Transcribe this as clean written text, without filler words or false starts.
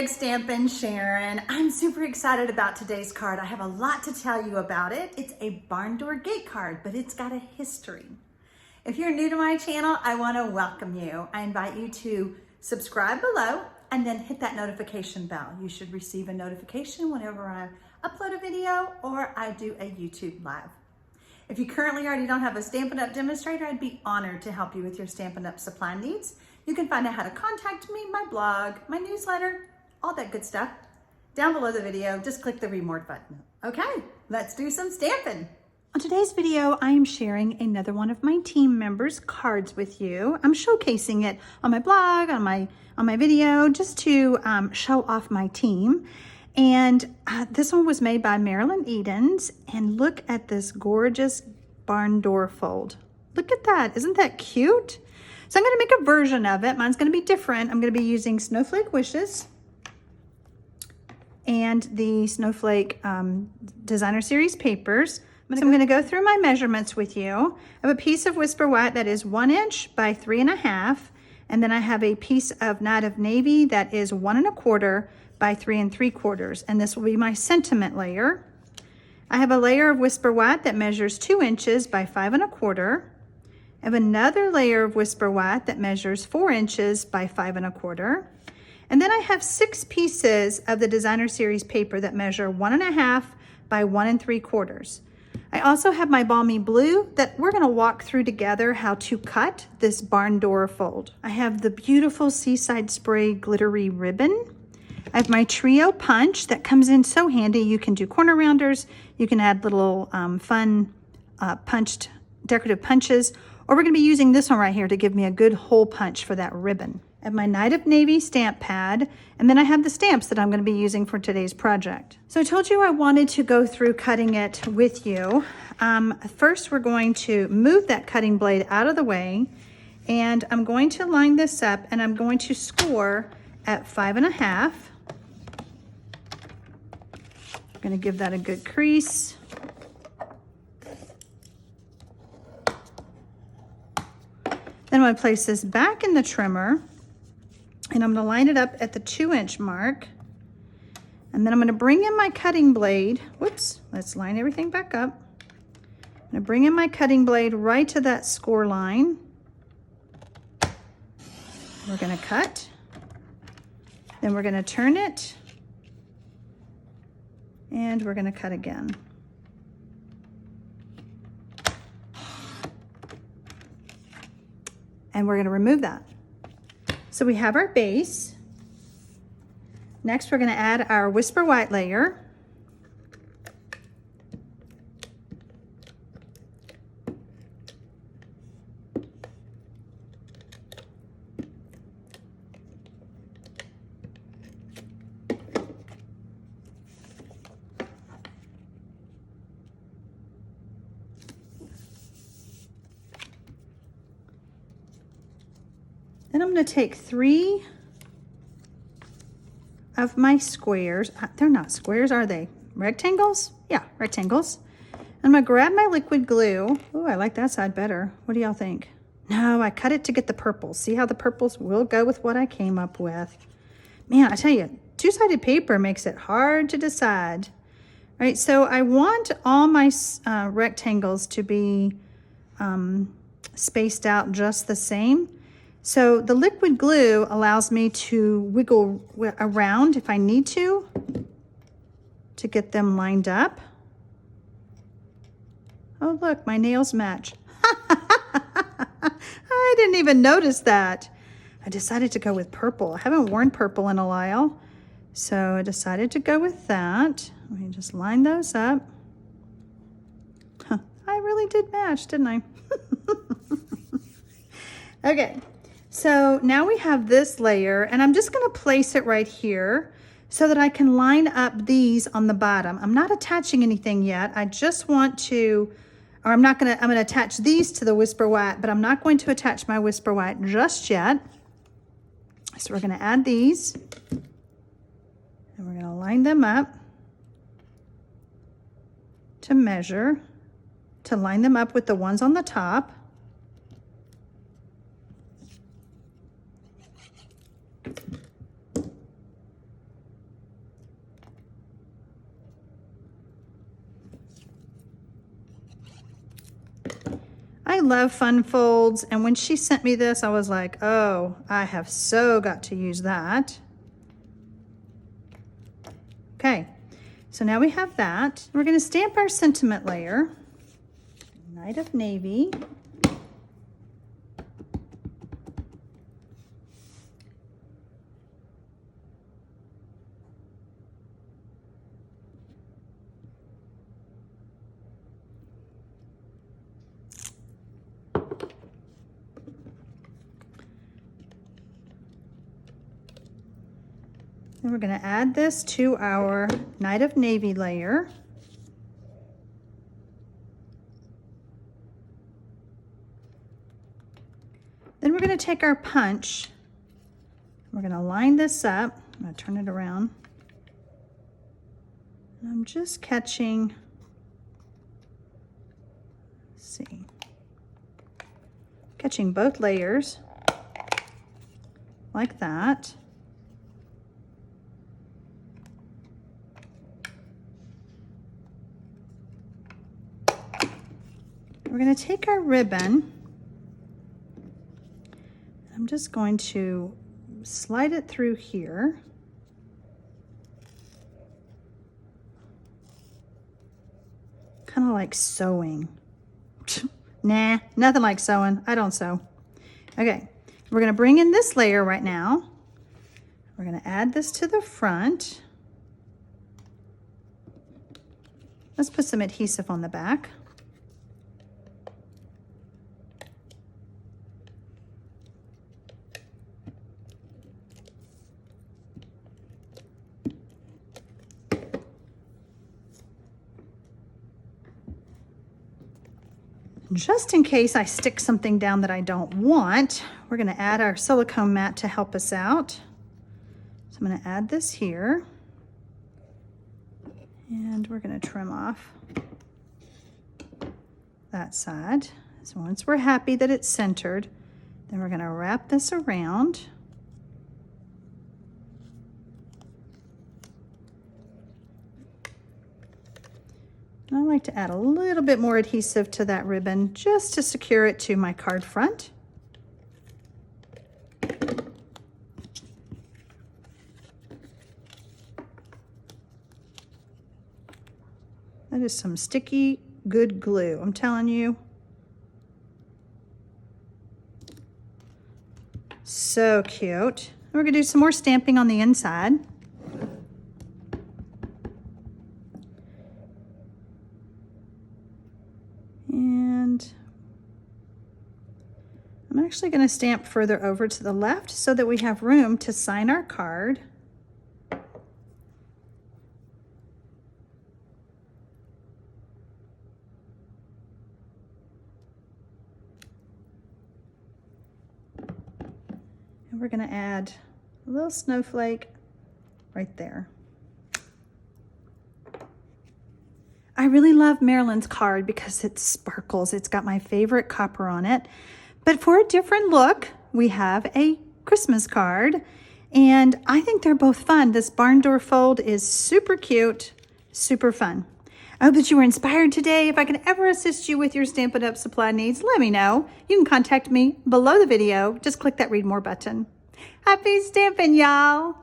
TxStampin, Sharon. I'm super excited about today's card. I have a lot to tell you about it. It's a barn door gate card, but it's got a history. If you're new to my channel, I want to welcome you. I invite you to subscribe below and then hit that notification bell. You should receive a notification whenever I upload a video or I do a YouTube live. If you currently already don't have a Stampin' Up demonstrator, I'd be honored to help you with your Stampin' Up supply needs. You can find out how to contact me, my blog, my newsletter, all that good stuff. Down below the video, just click the Read More button. Okay, let's do some stamping. On today's video, I am sharing another one of my team members' cards with you. I'm showcasing it on my blog, on my video, just to show off my team. And this one was made by Marilyn Edans, and look at this gorgeous barn door fold. Look at that, isn't that cute? So I'm gonna make a version of it. Mine's gonna be different. I'm gonna be using Snowflake Wishes and the Snowflake Designer Series papers. I'm gonna go through my measurements with you. I have a piece of Whisper White that is 1 inch by 3.5, and then I have a piece of Night of Navy that is 1 1/4 by 3 3/4, and this will be my sentiment layer. I have a layer of Whisper White that measures 2 inches by 5 1/4. I have another layer of Whisper White that measures 4 inches by 5 1/4. And then I have 6 pieces of the Designer Series paper that measure 1 1/2 by 1 3/4. I also have my balmy blue that we're gonna walk through together how to cut this barn door fold. I have the beautiful Seaside Spray glittery ribbon. I have my trio punch that comes in so handy. You can do corner rounders, you can add little fun decorative punches, or we're gonna be using this one right here to give me a good hole punch for that ribbon. I have my Night of Navy stamp pad, and then I have the stamps that I'm gonna be using for today's project. So I told you I wanted to go through cutting it with you. First, we're going to move that cutting blade out of the way, and I'm going to line this up, and I'm going to score at 5 1/2. I'm gonna give that a good crease. Then I'm going to place this back in the trimmer, and I'm going to line it up at the 2 inch mark. And then I'm going to bring in my cutting blade. Whoops, let's line everything back up. I'm going to bring in my cutting blade right to that score line. We're going to cut. Then we're going to turn it. And we're going to cut again. And we're going to remove that. So we have our base. Next, we're going to add our Whisper White layer. Then I'm going to take 3 of my squares. They're not squares, are they? Rectangles? Yeah, rectangles. I'm going to grab my liquid glue. Oh, I like that side better. What do y'all think? No, I cut it to get the purples. See how the purples will go with what I came up with. Man, I tell you, two-sided paper makes it hard to decide. All right, so I want all my rectangles to be spaced out just the same. So the liquid glue allows me to wiggle around if I need to get them lined up. Oh, look, my nails match. I didn't even notice that. I decided to go with purple. I haven't worn purple in a while, so I decided to go with that. Let me just line those up. Huh, I really did match, didn't I? Okay. So now we have this layer, and I'm just going to place it right here so that I can line up these on the bottom. I'm not attaching anything yet. I just want to, or I'm going to attach these to the Whisper White, but I'm not going to attach my Whisper White just yet. So we're going to add these, and we're going to line them up to measure, to line them up with the ones on the top. love fun folds, and when she sent me this, I was like, oh, I have so got to use that. Okay, so now we have that. We're going to stamp our sentiment layer. Night of Navy. Then we're going to add this to our Night of Navy layer. Then we're going to take our punch. We're going to line this up. I'm going to turn it around. And I'm just catching, let's see, catching both layers like that. We're going to take our ribbon. I'm just going to slide it through here. Kind of like sewing. Nah, nothing like sewing. I don't sew. Okay, we're going to bring in this layer right now. We're going to add this to the front. Let's put some adhesive on the back. Just in case I stick something down that I don't want, we're going to add our silicone mat to help us out. So I'm going to add this here. And we're going to trim off that side. So once we're happy that it's centered, then we're going to wrap this around. I like to add a little bit more adhesive to that ribbon just to secure it to my card front. That is some sticky, good glue, I'm telling you. So cute. We're going to do some more stamping on the inside. And I'm actually going to stamp further over to the left so that we have room to sign our card. And we're going to add a little snowflake right there. I really love Marilyn's card because it sparkles. It's got my favorite copper on it. But for a different look, we have a Christmas card. And I think they're both fun. This barn door fold is super cute, super fun. I hope that you were inspired today. If I can ever assist you with your Stampin' Up! Supply needs, let me know. You can contact me below the video. Just click that Read More button. Happy stamping, y'all!